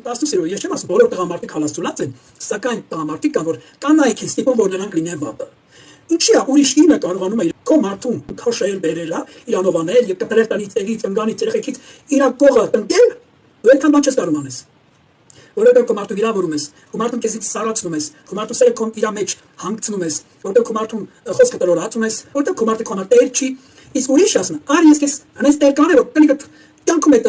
Աստծո ես չեմ ասում բոլոր տղամարդիկ հալածուլած են, սակայն տղամարդիկ կան որ կանայք են ստիպում որ նրանք լինեն վատը։ Ինչի՞ է ուրիշ ինը կարողանում է քո մարդուն քաշել բերելա, իրանով անել եւ կտրել տնից egից ընկանից երեխեքից իր կողը տնկել, դու այդքան բան չես կարող անես։ Որովհետեւ քո մարդու վիրավորում ես, քո մարդուն քեզից սարացնում ես, քո մարդու սերը քո իր մեջ հանգցնում ես, որովհետեւ քո մարդուն խոսքը տրորացում ես, որովհետեւ քո մարդը քո տեր չի, իսկ ուրիշ ասում, արի ես քեզ հենց տեր կանե որ կնիկը կյանքում այդ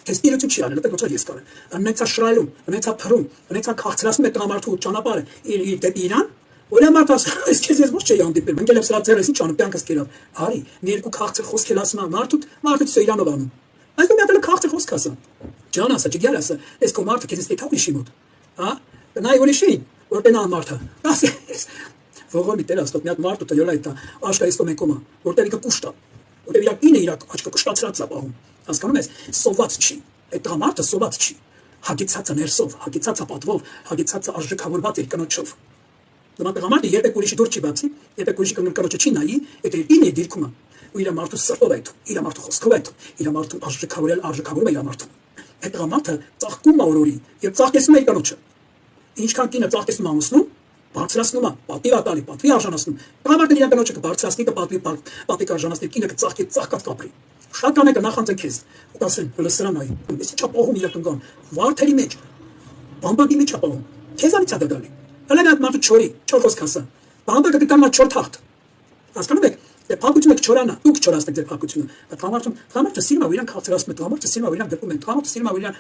քեզ տիրություն չի արել, դա ոչ ես կարող։ Աննեցա շրայլում, աննեցա փռում, աննեցա քաղցրացնում է տղամարդու ճանապարհը իր դեպի իրան, որ մարդը ասես քեզ ես ոչ չի հանդիպել, մենք էլ սրա ձեռս ինչ անում, կյանքս կերավ։ Արի, մի երկու քաղցր խոսք էլ ասում մարդու սա իրանով անում։ Այս մի հատ էլ քաղցր խոսք ասա։ Ջան ասա, ջիգար ասա, այս քո մարդը քեզ ստիպա ուրիշի մոտ։ Հա? Նայ ուրիշին, որ տենա մարդը։ Ասես ողորմի տեր աստծո մի հատ մարդու տյոլա այդ աշկայստո մեկոմա, որտեղ ինքը կուշտա։ Որտեղ իր ինը իր աչքը կշտացրած է պահում։ Հասկանում ես, սոված չի։ Այդ տղամարդը սոված չի։ Հագեցած է ներսով, հագեցած է պատվով, հագեցած է արժեքավորված իր կնոջով։ Նման տղամարդը երբեք ուրիշի դուր չի բացի, երբեք ուրիշի կնոջը չի նայի, այդ ինը դիրքում է։ Ու իր մարդու սրտով այդ, իր մարդու խոսքով այդ, իր մարդու արժեքավորում է իր մարդուն։ Այդ տղամարդը ծաղկում է օրորի եւ ծաղկեցնում է իր կնոջը։ Ինչքան կինը ծաղկեցնում է ամուսնուն, բարձրացնում է, պատիվ ատալի, պատվի արժանացնում։ Տղամարդը իր կնոջը կբարձրացնի, պատվի արժանացնի, կինը կծաղկի, ծաղկած կապրի։ Շատ կանայք նախանձեն քեզ, ու ասեն, լսրան այ, ես ինչա պահում իր կնգան, վարդերի մեջ, բամբակի մեջ ապահում, քեզանից է դա գալի։ Հələ մի հատ մարդու չորի, չոր խոսք ասա, բամբակը կկանա չոր թախտ։ Հասկանում եք, դե փակությունը կչորանա, դուք չորացնեք ձեր փակությունը։ Տղամարդը սիրում է իրան քաղցրացնում, տղամարդը սիրում է իրան դեպում են, տղամարդը սիրում է իրան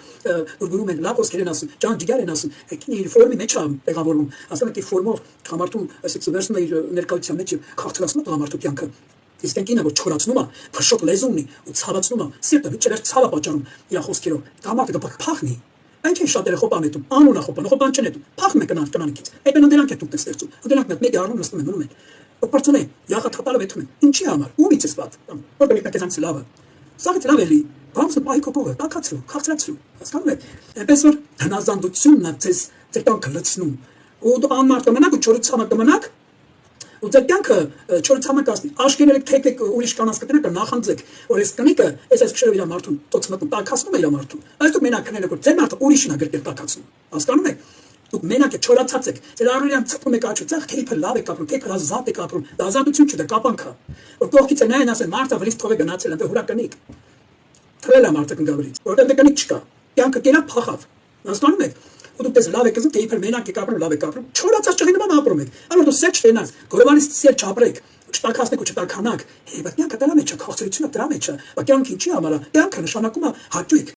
գուրգուրում են, լավ խոսքեր են ասում, ջան ջիգար են ասում, եկին իր ֆորմի մեջ է տեղավորվում, ասում եք իր ֆորմով տղամարդուն այսպես վերցնում է իր ներկայության մեջ եւ քաղցրացնում տղամարդու կյանքը։ Իսկ այնքինը որ չորացնում է, փշոտ լեզու ունի ու ցավացնում է, սիրտը վիճեր ցավը պատճառում իր խոսքերով։ Տղամարդը կփախնի։ Այնքան շատերը խոպան են, անունը խոպան չեն ետում, փախում է կնանքից։ Այդ դրանք է դուք ստեղծում։ Ու դրանք մեկ առնում նստում են մնում են։ Օպորտունե, յախաթապալը վեթում են։ Ինչի համար։ Ումից է սպատ։ Որտեղ մեկը քեզանից լավը։ Սաղից լավ էլի։ Բամսը պահի կողը, տակացրու, քաղցրացրու։ Հասկանում եք։ Այնպես որ հնազանդությունն է ձեզ տանքը լցնում։ Ու դու անմարդ կմնաք ու չորացամը կմնաք։ Ու ձեր կյանքը չորացամը կասնի։ Աշկերել թեք ուրիշ կանանց կտնեք նախանձեք, որ այս կնիկը այս քշերով իր մարդուն ծոցմտում, տակացնում է իր մարդուն։ Այս դուք մենակ քնելը որ ձեր մարդը ուրիշին է գրկել տակացնում։ Հասկանում եք։ Դուք մենակ եք չորացած եք։ Ձեր առօրյան ցտում եք աչու, ցախ թեյփը լավ եք ապրում, թեյփը ազատ եք ապրում։ Դա ազատություն չէ, դա կապանք է։ Որ կողքից են նայեն ասեն մարդը վրից թողը գնացել, ընդ հուրակնիկ։ Թրել է մարդը կնգավրից, որտեղ դե կնիկ չկա։ Կյանքը կերա փախավ։ Հասկանում եք։ Ու դուք դες լավ եք զգում, թեյփը մենակ եք ապրում, լավ եք ապրում։ Չորացած ճղի նման ապրում եք։ Այնօր դու սեջ տենաս, գորովանից սեր չապրեք։ Չտակասնեք ու չտականաք։ Հե, բայց կյանքը դրա մեջ է, քաղցրությունը դրա մեջ է։ Բայց կյանքը ինչի համար է։ Կյանքը նշանակում է հաճույք,